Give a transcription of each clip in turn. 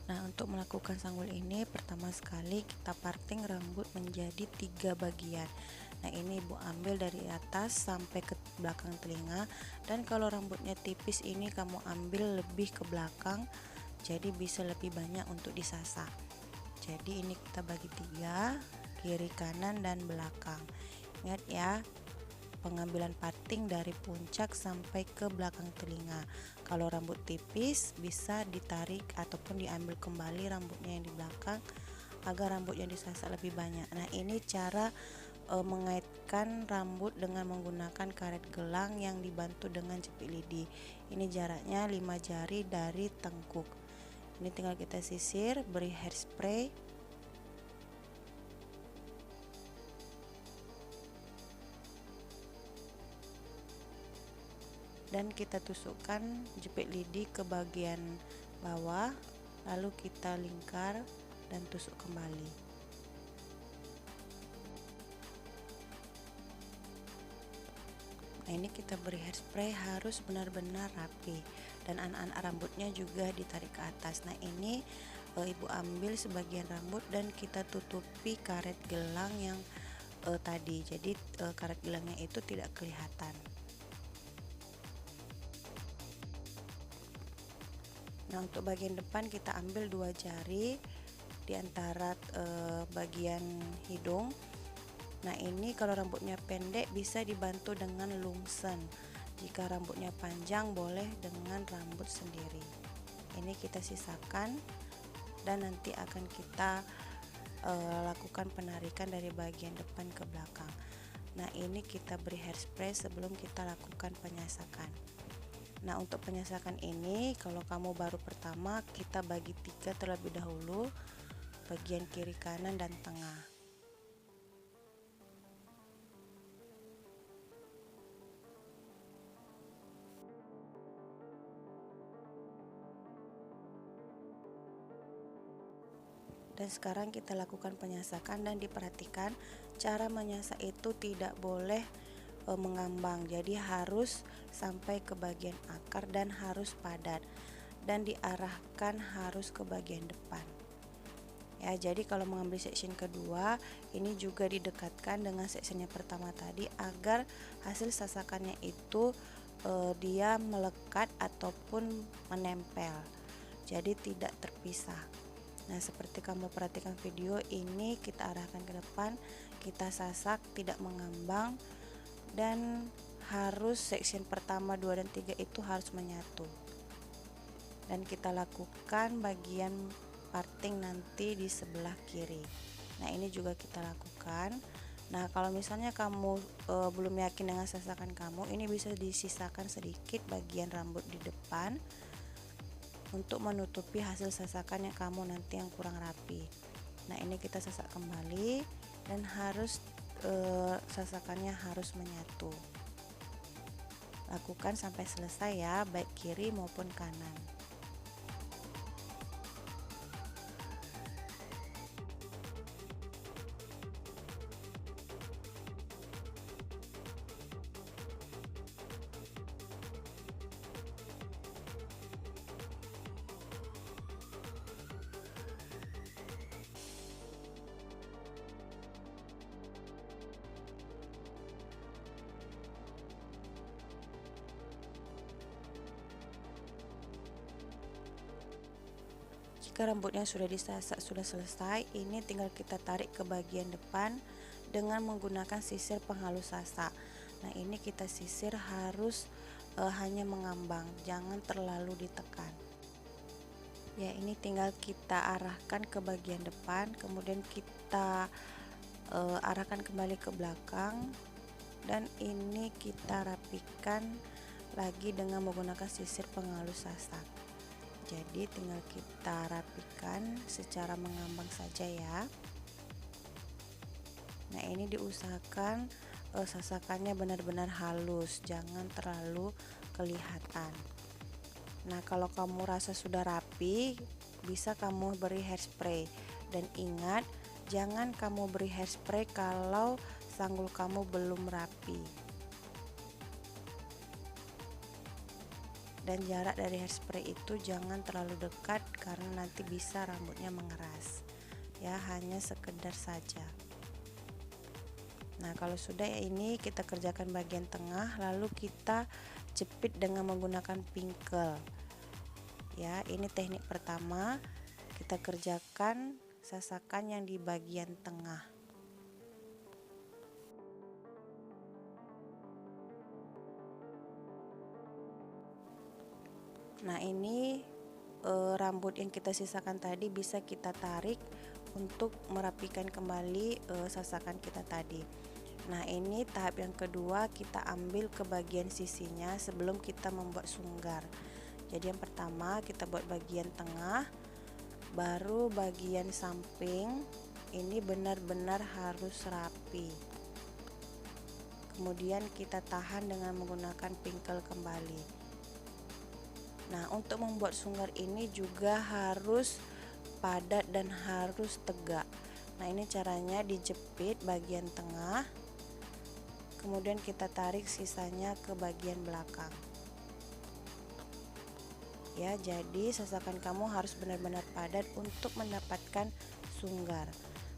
Nah, untuk melakukan sanggul ini pertama sekali kita parting rambut menjadi 3 bagian. Nah, ini Ibu ambil dari atas sampai ke belakang telinga, dan kalau rambutnya tipis ini kamu ambil lebih ke belakang, jadi bisa lebih banyak untuk disasar. Jadi ini kita bagi 3, kiri, kanan, dan belakang. Ingat ya, pengambilan parting dari puncak sampai ke belakang telinga. Kalau rambut tipis bisa ditarik ataupun diambil kembali rambutnya yang di belakang agar rambut yang disasar lebih banyak. Nah, ini cara mengaitkan rambut dengan menggunakan karet gelang yang dibantu dengan jepit lidi. Ini jaraknya 5 jari dari tengkuk. Ini tinggal kita sisir, beri hairspray. Dan kita tusukkan jepit lidi ke bagian bawah, lalu kita lingkar dan tusuk kembali. Nah, ini kita beri hairspray harus benar-benar rapi, dan anak-anak rambutnya juga ditarik ke atas. Nah, ini Ibu ambil sebagian rambut dan kita tutupi karet gelang yang tadi, jadi karet gelangnya itu tidak kelihatan. Nah, untuk bagian depan kita ambil 2 jari di antara bagian hidung. Nah, ini kalau rambutnya pendek bisa dibantu dengan lungsen. Jika rambutnya panjang boleh dengan rambut sendiri. Ini kita sisakan dan nanti akan kita lakukan penarikan dari bagian depan ke belakang. Nah, ini kita beri hairspray sebelum kita lakukan penyasakan. Nah, untuk penyasakan ini kalau kamu baru pertama, kita bagi 3 terlebih dahulu, bagian kiri, kanan, dan tengah. Dan sekarang kita lakukan penyasakan, dan diperhatikan cara menyasak itu tidak boleh mengambang, jadi harus sampai ke bagian akar dan harus padat, dan diarahkan harus ke bagian depan. Ya, jadi kalau mengambil section kedua ini juga didekatkan dengan sectionnya pertama tadi agar hasil sasakannya itu dia melekat ataupun menempel, jadi tidak terpisah. Nah, seperti kamu perhatikan video ini, kita arahkan ke depan, kita sasak tidak mengambang, dan harus section pertama, 2, dan 3 itu harus menyatu. Dan kita lakukan bagian parting nanti di sebelah kiri. Nah, ini juga kita lakukan. Nah, kalau misalnya kamu belum yakin dengan sasakan kamu, ini bisa disisakan sedikit bagian rambut di depan untuk menutupi hasil sasakan yang kamu nanti yang kurang rapi. Nah, ini kita sasak kembali dan harus sasakannya harus menyatu. Lakukan sampai selesai ya, baik kiri maupun kanan. Jika rambutnya sudah disasak, sudah selesai, ini tinggal kita tarik ke bagian depan dengan menggunakan sisir penghalus sasak. Nah, ini kita sisir harus hanya mengambang, jangan terlalu ditekan. Ya, ini tinggal kita arahkan ke bagian depan, kemudian kita arahkan kembali ke belakang, dan ini kita rapikan lagi dengan menggunakan sisir penghalus sasak. Jadi tinggal kita rapikan secara mengambang saja ya. Nah, ini diusahakan sasakannya benar-benar halus, jangan terlalu kelihatan. Nah, kalau kamu rasa sudah rapi, bisa kamu beri hairspray, dan ingat jangan kamu beri hairspray kalau sanggul kamu belum rapi. Dan jarak dari hairspray itu jangan terlalu dekat karena nanti bisa rambutnya mengeras. Ya, hanya sekedar saja. Nah, kalau sudah ini kita kerjakan bagian tengah, lalu kita jepit dengan menggunakan pinkel. Ya, ini teknik pertama. Kita kerjakan sasakan yang di bagian tengah. Nah, ini rambut yang kita sisakan tadi bisa kita tarik untuk merapikan kembali sasakan kita tadi. Nah, ini tahap yang kedua, kita ambil ke bagian sisinya sebelum kita membuat sunggar. Jadi yang pertama kita buat bagian tengah, baru bagian samping ini benar-benar harus rapi. Kemudian kita tahan dengan menggunakan pinkel kembali. Nah, untuk membuat sunggar ini juga harus padat dan harus tegak. Nah, ini caranya dijepit bagian tengah, kemudian kita tarik sisanya ke bagian belakang. Ya, jadi sasakan kamu harus benar-benar padat untuk mendapatkan sunggar.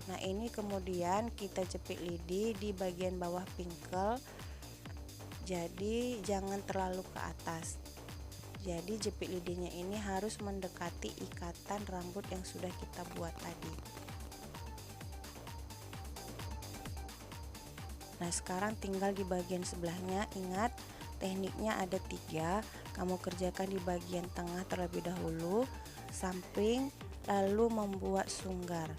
Nah, ini kemudian kita jepit lidi di bagian bawah pinkel, jadi jangan terlalu ke atas. Jadi jepit lidinya ini harus mendekati ikatan rambut yang sudah kita buat tadi. Nah, sekarang tinggal di bagian sebelahnya. Ingat, tekniknya ada 3. Kamu kerjakan di bagian tengah terlebih dahulu, samping, lalu membuat sunggar.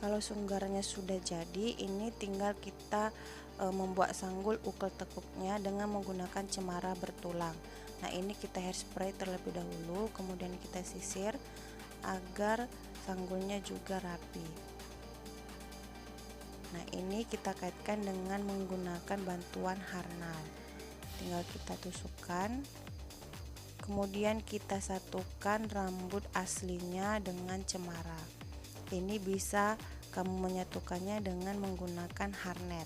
Kalau sunggarnya sudah jadi, ini tinggal kita membuat sanggul ukel tekuknya dengan menggunakan cemara bertulang. Nah, ini kita hairspray terlebih dahulu, kemudian kita sisir agar sanggulnya juga rapi. Nah, ini kita kaitkan dengan menggunakan bantuan harnal. Tinggal kita tusukkan, kemudian kita satukan rambut aslinya dengan cemara. Ini bisa kamu menyatukannya dengan menggunakan harnet,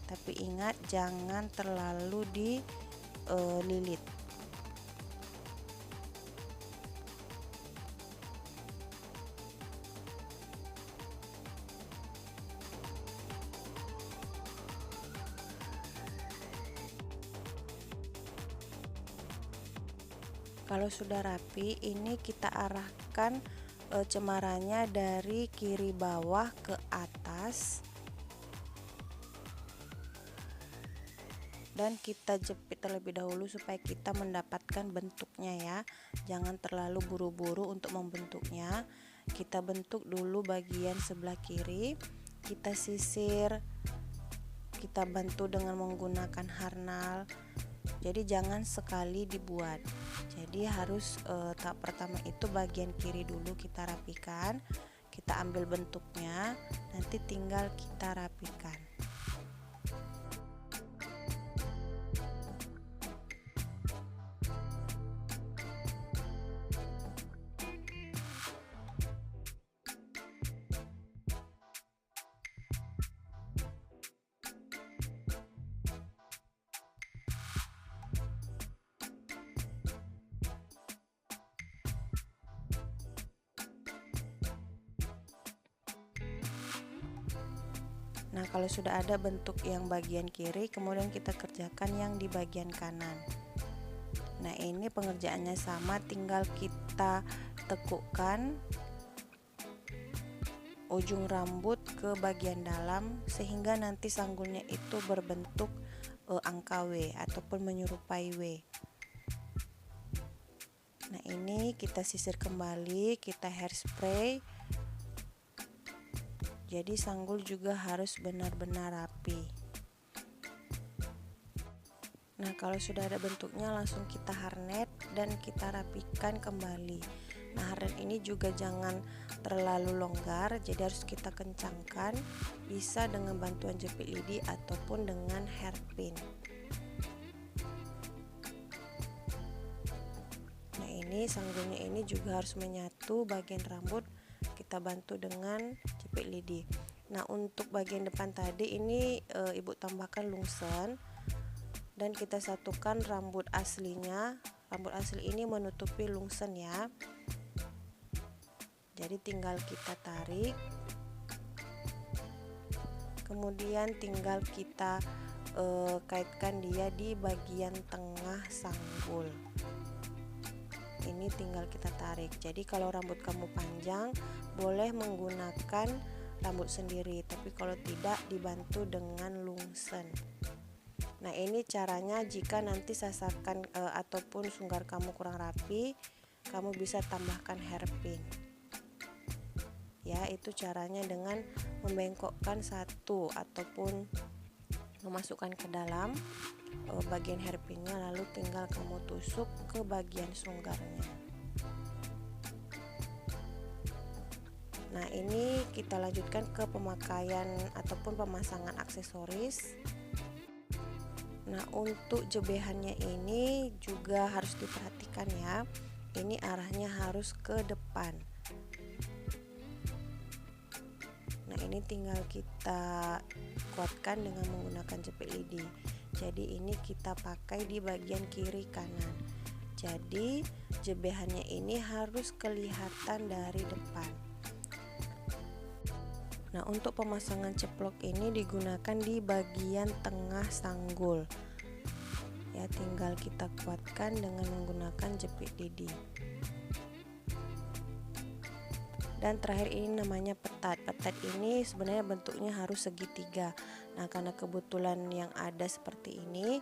tapi ingat jangan terlalu dililit. Kalau sudah rapi, ini kita arahkan cemaranya dari kiri bawah ke atas dan kita jepit terlebih dahulu supaya kita mendapatkan bentuknya ya. Jangan terlalu buru-buru untuk membentuknya. Kita bentuk dulu bagian sebelah kiri, kita sisir, kita bantu dengan menggunakan harnal. Jadi jangan sekali dibuat. Jadi harus tahap pertama itu bagian kiri dulu kita rapikan, kita ambil bentuknya, nanti tinggal kita rapikan. Nah, kalau sudah ada bentuk yang bagian kiri, kemudian kita kerjakan yang di bagian kanan. Nah, ini pengerjaannya sama, tinggal kita tekukkan ujung rambut ke bagian dalam sehingga nanti sanggulnya itu berbentuk angka W ataupun menyerupai W. Nah, ini kita sisir kembali, kita hairspray. Jadi sanggul juga harus benar-benar rapi. Nah, kalau sudah ada bentuknya langsung kita harnet dan kita rapikan kembali. Nah, harnet ini juga jangan terlalu longgar, jadi harus kita kencangkan, bisa dengan bantuan jepit lidi ataupun dengan hairpin. Nah, ini sanggulnya ini juga harus menyatu bagian rambut, kita bantu dengan jepit lidi. Nah, untuk bagian depan tadi ini ibu tambahkan lungsen dan kita satukan rambut aslinya. Rambut asli ini menutupi lungsen ya. Jadi tinggal kita tarik, kemudian tinggal kita kaitkan dia di bagian tengah sanggul. Ini tinggal kita tarik. Jadi kalau rambut kamu panjang boleh menggunakan rambut sendiri, tapi kalau tidak dibantu dengan lungsen. Nah, ini caranya jika nanti sasakan ataupun sunggar kamu kurang rapi, kamu bisa tambahkan hairpin. Ya, itu caranya dengan membengkokkan satu ataupun memasukkan ke dalam bagian hairpinnya, lalu tinggal kamu tusuk ke bagian sunggarnya. Nah, ini kita lanjutkan ke pemakaian ataupun pemasangan aksesoris. Nah, untuk jebehannya ini juga harus diperhatikan ya. Ini arahnya harus ke depan. Nah, ini tinggal kita kuatkan dengan menggunakan jepit lidi. Jadi ini kita pakai di bagian kiri kanan. Jadi jebehannya ini harus kelihatan dari depan. Nah, untuk pemasangan ceplok ini digunakan di bagian tengah sanggul. Ya, tinggal kita kuatkan dengan menggunakan jepit lidi. Dan terakhir ini namanya petat. Petat ini sebenarnya bentuknya harus segitiga. Nah, karena kebetulan yang ada seperti ini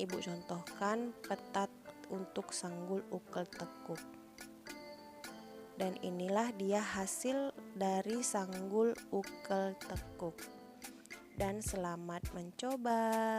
ibu contohkan petat untuk sanggul ukel tekuk. Dan inilah dia hasil dari sanggul ukel tekuk. Dan selamat mencoba.